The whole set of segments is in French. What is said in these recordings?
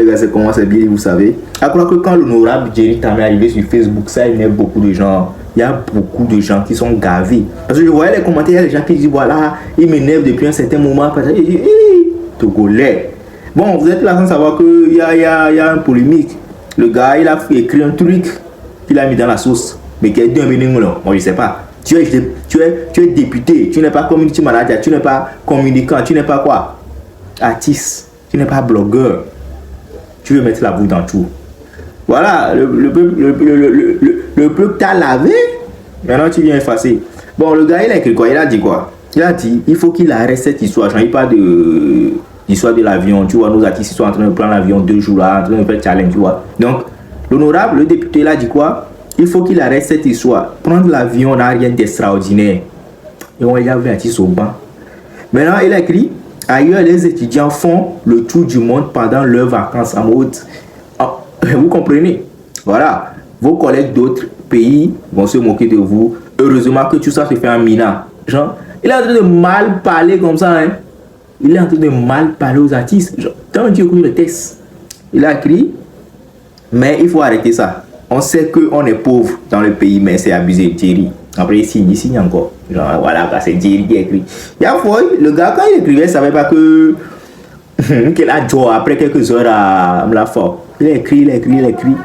gars, c'est comment c'est bien, vous savez. À croire que quand l'honorable Jerry Tamé est arrivé sur Facebook, ça énerve beaucoup de gens. Il y a beaucoup de gens qui sont gavés. Parce que je voyais les commentaires, il y a des gens qui disent voilà, il m'énerve depuis un certain moment. Togolais. Bon, vous êtes là sans savoir qu'il y a un polémique. Le gars, il a écrit un truc qu'il a mis dans la sauce. Mais qui est d'un meaning, moi je sais pas. Tu es député, tu n'es pas community manager, tu n'es pas communicant, tu n'es pas quoi? Artiste, tu n'es pas blogueur. Tu veux mettre la boue dans tout. Voilà, le peuple t'a lavé. Maintenant tu viens effacer. Bon, le gars il a écrit quoi? Il a dit quoi? Il a dit il faut qu'il arrête cette histoire. J'en ai pas de l'histoire de l'avion. Tu vois, nos artistes sont en train de prendre l'avion 2 jours là, en train de faire challenge, tu vois. Donc, l'honorable, le député, il a dit quoi? Il faut qu'il arrête cette histoire. Prendre l'avion n'a rien d'extraordinaire. Et on y a vu un artiste au banc. Maintenant, il a écrit ailleurs, les étudiants font le tour du monde pendant leurs vacances en mode. Vous comprenez? Voilà. Vos collègues d'autres pays vont se moquer de vous. Heureusement que tout ça se fait en Mina. Genre, il est en train de mal parler comme ça. Hein? Il est en train de mal parler aux artistes. Genre, quand Dieu écoute le texte, il a écrit, mais il faut arrêter ça. On sait qu'on est pauvre dans le pays, mais c'est abusé. Jerry. Après, il signe encore. Genre, voilà, c'est Jerry qui a écrit. Il y a fois, le gars, quand il écrivait, il ne savait pas que. Qu'il a joué après quelques heures à la fois. Il a écrit.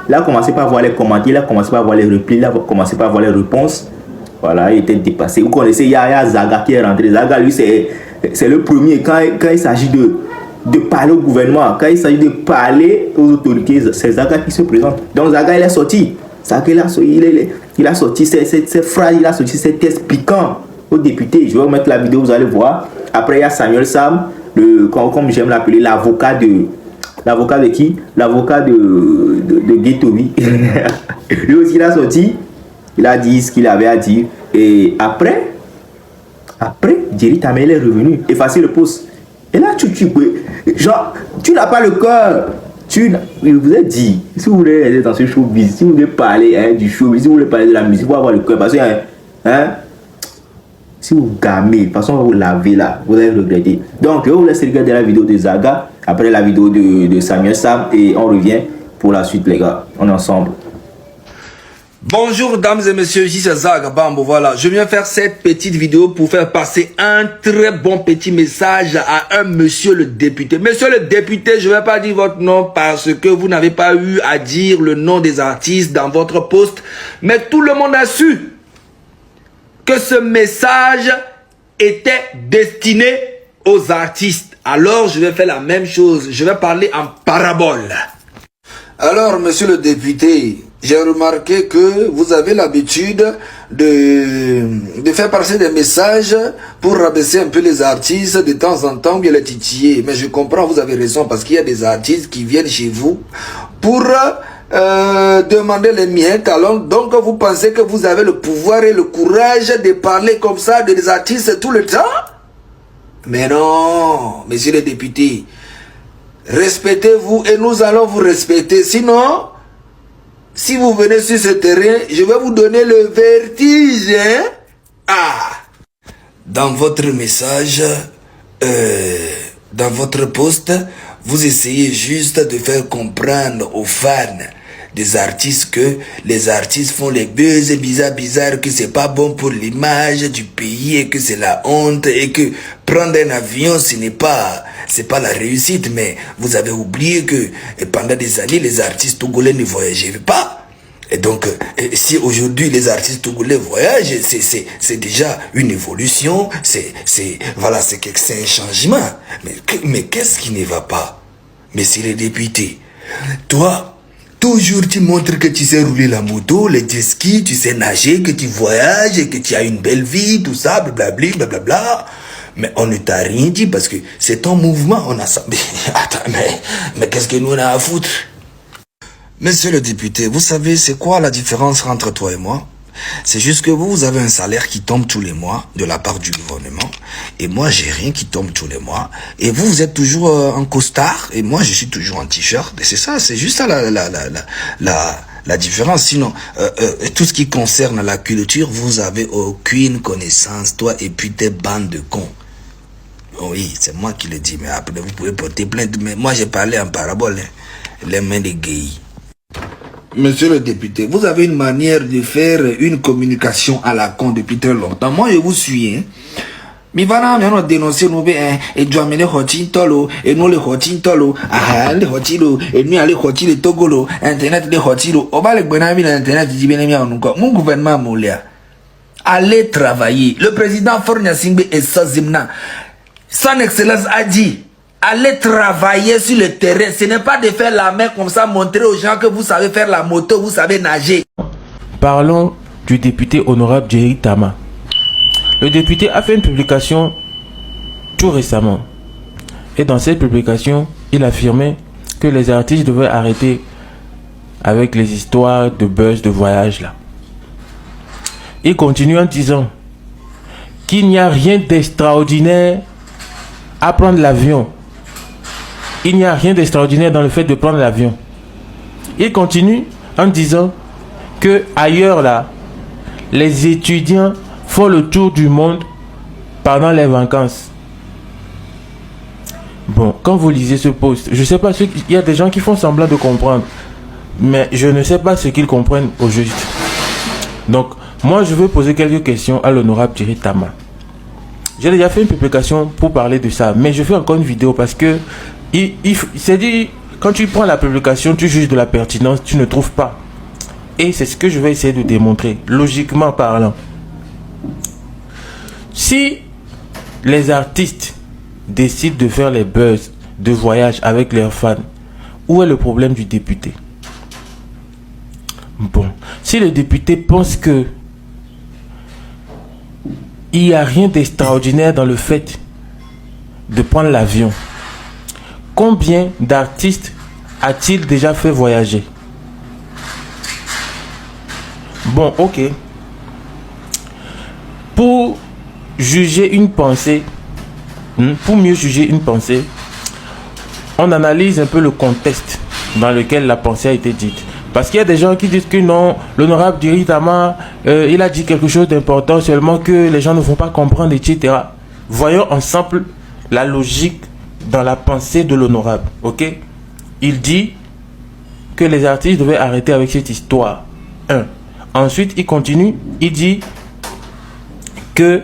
Il a commencé par voir les commentaires, il a commencé par voir les replis, il a commencé par voir les réponses. Voilà, il était dépassé. Vous connaissez, il y a Zaga qui est rentré. Zaga, lui, c'est le premier. Quand il s'agit de parler au gouvernement, quand il s'agit de parler aux autorités, c'est Zaga qui se présente. Donc Zaga, il est sorti. Zaga, il a sorti ses phrases, il a sorti ses tests piquants aux députés. Je vais vous mettre la vidéo, vous allez voir. Après, il y a Samuel Sam, comme j'aime l'appeler, l'avocat de qui? L'avocat de Guetobi. Lui aussi, il a sorti. Il a dit ce qu'il avait à dire. Et après, Jerry Tamé est revenu effacer le post. Et là, genre, tu n'as pas le cœur. Je vous ai dit, si vous voulez être dans ce showbiz, si vous voulez parler du showbiz, si vous voulez parler de la musique, il faut avoir le cœur. Parce que, si vous gamez, de toute façon, vous lavez là, vous allez regretter. Donc, je vous laisse regarder la vidéo de Zaga, après la vidéo de Samuel Sam, et on revient pour la suite, les gars. On est ensemble. Bonjour dames et messieurs, ici c'est Zaga Bambo, voilà. Je viens faire cette petite vidéo pour faire passer un très bon petit message à un monsieur le député. Monsieur le député, je ne vais pas dire votre nom parce que vous n'avez pas eu à dire le nom des artistes dans votre post. Mais tout le monde a su que ce message était destiné aux artistes. Alors je vais faire la même chose, je vais parler en parabole. Alors monsieur le député, j'ai remarqué que vous avez l'habitude de faire passer des messages pour rabaisser un peu les artistes de temps en temps, bien les titiller. Mais je comprends, vous avez raison, parce qu'il y a des artistes qui viennent chez vous pour demander les miettes. Alors, donc vous pensez que vous avez le pouvoir et le courage de parler comme ça des artistes tout le temps? Mais non, monsieur le député, respectez-vous et nous allons vous respecter. Sinon, si vous venez sur ce terrain, je vais vous donner le vertige. Hein? Ah! Dans votre message, dans votre post, vous essayez juste de faire comprendre aux fans des artistes que les artistes font les buzz bizarres, que c'est pas bon pour l'image du pays et que c'est la honte et que prendre un avion c'est pas la réussite. Mais vous avez oublié que pendant des années les artistes togolais ne voyageaient pas. Et donc si aujourd'hui les artistes togolais voyagent, c'est déjà une évolution, c'est un changement. Mais qu'est-ce qui ne va pas, monsieur le député? Toi, toujours tu montres que tu sais rouler la moto, les jet ski, tu sais nager, que tu voyages, que tu as une belle vie, tout ça, blablabla. Mais on ne t'a rien dit parce que c'est ton mouvement, on a ça. Attends, mais qu'est-ce que nous on a à foutre? Monsieur le député, vous savez c'est quoi la différence entre toi et moi? C'est juste que vous avez un salaire qui tombe tous les mois de la part du gouvernement. Et moi, j'ai rien qui tombe tous les mois. Et vous êtes toujours en costard. Et moi, je suis toujours en t-shirt. Et c'est ça, c'est juste ça la différence. Sinon, tout ce qui concerne la culture, vous avez aucune connaissance. Toi et puis tes bandes de cons. Oui, c'est moi qui le dis. Mais après, vous pouvez porter plainte. Mais moi, j'ai parlé en parabole. Hein. les mains des gays. Monsieur le député, vous avez une manière de faire une communication à la con depuis très longtemps. Moi, je vous suis. Hein. Mais voilà, on a dénoncé nous et tu as mené Hotin Tolo et nous les Hotin Tolo, les Hotilo et nous les Hotilo Togolo, Internet les Hotilo. On va les bonami l'Internet, dit bien aimé en nous. Mon gouvernement Moulia. Allez travailler. Le président Fornia Singbe et Sazimna. Son Excellence a dit. Allez travailler sur le terrain. Ce n'est pas de faire la main comme ça, montrer aux gens que vous savez faire la moto, vous savez nager. Parlons du député honorable Jerry Tama. Le député a fait une publication tout récemment. Et dans cette publication, il affirmait que les artistes devaient arrêter avec les histoires de buzz de voyage là. Il continue en disant qu'il n'y a rien d'extraordinaire à prendre l'avion. Il n'y a rien d'extraordinaire dans le fait de prendre l'avion. Il continue en disant que ailleurs là, les étudiants font le tour du monde pendant les vacances. Bon, quand vous lisez ce post, je ne sais pas, il y a des gens qui font semblant de comprendre, mais je ne sais pas ce qu'ils comprennent au juste. Donc, moi je veux poser quelques questions à l'honorable Jerry Tama. J'ai déjà fait une publication pour parler de ça, mais je fais encore une vidéo parce que c'est dit, quand tu prends la publication, tu juges de la pertinence, tu ne trouves pas. Et c'est ce que je vais essayer de démontrer, logiquement parlant. Si les artistes décident de faire les buzz de voyage avec leurs fans, où est le problème du député? Bon, si le député pense que il n'y a rien d'extraordinaire dans le fait de prendre l'avion, combien d'artistes a-t-il déjà fait voyager? Bon, ok. Pour juger une pensée, pour mieux juger une pensée, on analyse un peu le contexte dans lequel la pensée a été dite. Parce qu'il y a des gens qui disent que non, l'honorable Jerry Tama, il a dit quelque chose d'important, seulement que les gens ne vont pas comprendre, etc. Voyons ensemble la logique dans la pensée de l'honorable, ok? Il dit que les artistes devaient arrêter avec cette histoire. 1. Ensuite, il continue, il dit que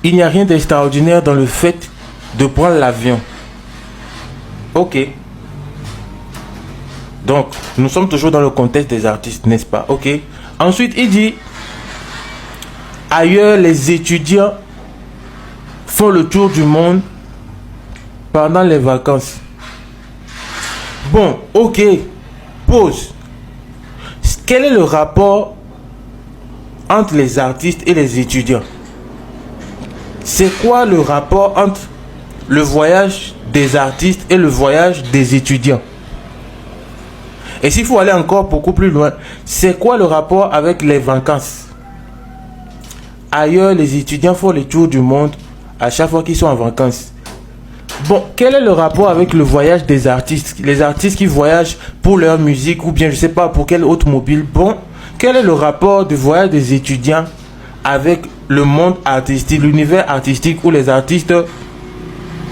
il n'y a rien d'extraordinaire dans le fait de prendre l'avion. Ok. Donc, nous sommes toujours dans le contexte des artistes, n'est-ce pas? Ok. Ensuite, il dit ailleurs, les étudiants font le tour du monde pendant les vacances. Bon, ok. Pause. Quel est le rapport entre les artistes et les étudiants? C'est quoi le rapport entre le voyage des artistes et le voyage des étudiants? Et s'il faut aller encore beaucoup plus loin, c'est quoi le rapport avec les vacances? Ailleurs, les étudiants font le tour du monde à chaque fois qu'ils sont en vacances. Bon, quel est le rapport avec le voyage des artistes? Les artistes qui voyagent pour leur musique ou bien je sais pas pour quel automobile. Bon, quel est le rapport du voyage des étudiants avec le monde artistique, l'univers artistique où les artistes,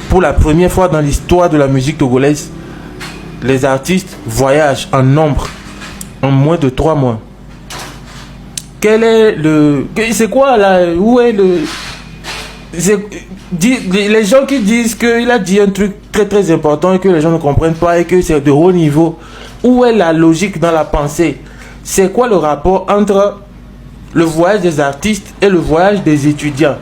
pour la première fois dans l'histoire de la musique togolaise, les artistes voyagent en nombre en moins de 3 mois. Quel est le... C'est quoi là? Où est le... Les gens qui disent qu'il a dit un truc très très important et que les gens ne comprennent pas et que c'est de haut niveau. Où est la logique dans la pensée? C'est quoi le rapport entre le voyage des artistes et le voyage des étudiants?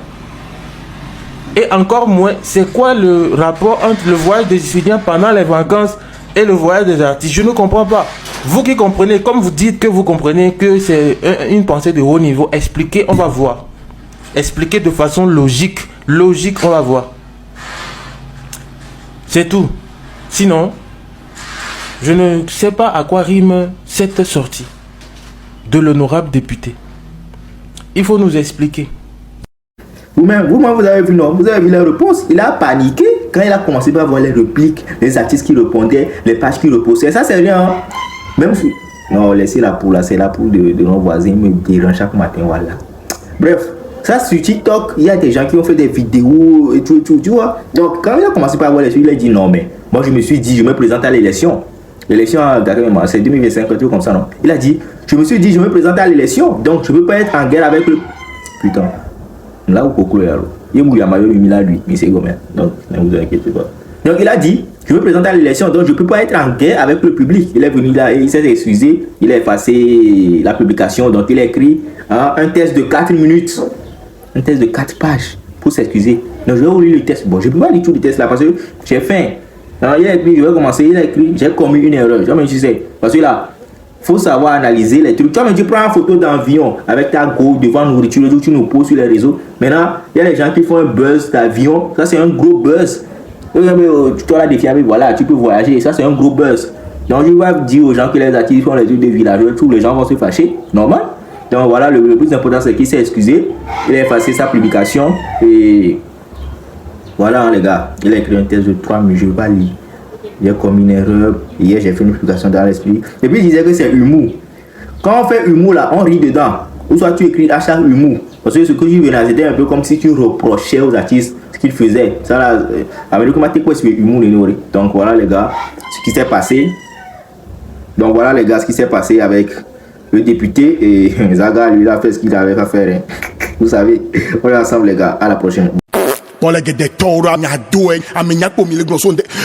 Et encore moins, c'est quoi le rapport entre le voyage des étudiants pendant les vacances et le voyage des artistes? Je ne comprends pas. Vous qui comprenez, comme vous dites que vous comprenez que c'est une pensée de haut niveau, expliquez, on va voir. Expliquez de façon logique. Logique, on va voir. C'est tout. Sinon, je ne sais pas à quoi rime cette sortie de l'honorable député. Il faut nous expliquer. Vous-même, vous avez vu, non? Vous avez vu la réponse. Il a paniqué quand il a commencé à voir les répliques, les artistes qui répondaient, les pages qui reposaient. Ça, c'est rien. Hein? Même si... Non, laissez la poule là. C'est la poule de nos voisins. Ils me dérangent chaque matin. Voilà. Bref, ça sur TikTok, il y a des gens qui ont fait des vidéos et tout, tu vois. Donc, quand il a commencé à voir les choses, il a dit non, mais moi, je me suis dit, je me présente à l'élection. L'élection, c'est 2025, un truc comme ça, non? Il a dit, je me suis dit, je me présente à l'élection, donc je ne peux pas être en guerre avec le... Putain, là où Coco est là, il y a Mario Lumila, lui, mais c'est gommé. Donc, ne vous inquiétez pas. Donc, il a dit, je me présente à l'élection, donc je ne peux pas être en guerre avec le public. Il est venu là et il s'est excusé, il a effacé la publication, donc il a écrit un test de 4 minutes, un test de 4 pages pour s'excuser. Donc, je vais vous lire le test. Bon, je ne peux pas lire tout le test là parce que j'ai faim. Alors, il a écrit, je vais commencer, il a écrit, j'ai commis une erreur. Je me disais, parce que là, il faut savoir analyser les trucs. Tu prends une photo d'avion avec ta go devant nourriture, tu nous poses sur les réseaux. Maintenant, il y a des gens qui font un buzz d'avion. Ça, c'est un gros buzz. Tu dois la défier, voilà, tu peux voyager. Ça, c'est un gros buzz. Donc, je vais dire aux gens que les artistes font les trucs de villageois, tous les gens vont se fâcher. Normal. Donc, voilà, le plus important, c'est qu'il s'est excusé. Il a effacé sa publication. Et voilà, les gars. Il a écrit un test de 3 minutes. Je ne vais pas lire. J'ai commis une erreur. Hier, j'ai fait une publication dans l'esprit. Et puis, il disait que c'est humour. Quand on fait humour, là, on rit dedans. Ou soit tu écris à chaque humour. Parce que ce que je viens de c'était un peu comme si tu reprochais aux artistes ce qu'ils faisaient. Ça, là, avec le commentaire, quoi, c'est humour, donc, voilà, les gars, ce qui s'est passé. Donc, voilà, les gars, ce qui s'est passé avec le député. Et Zaga, lui, il a fait ce qu'il avait à faire. Hein. Vous savez, on est ensemble, les gars. À la prochaine.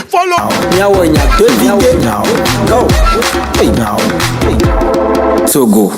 Follow. Go. Hey now. So go.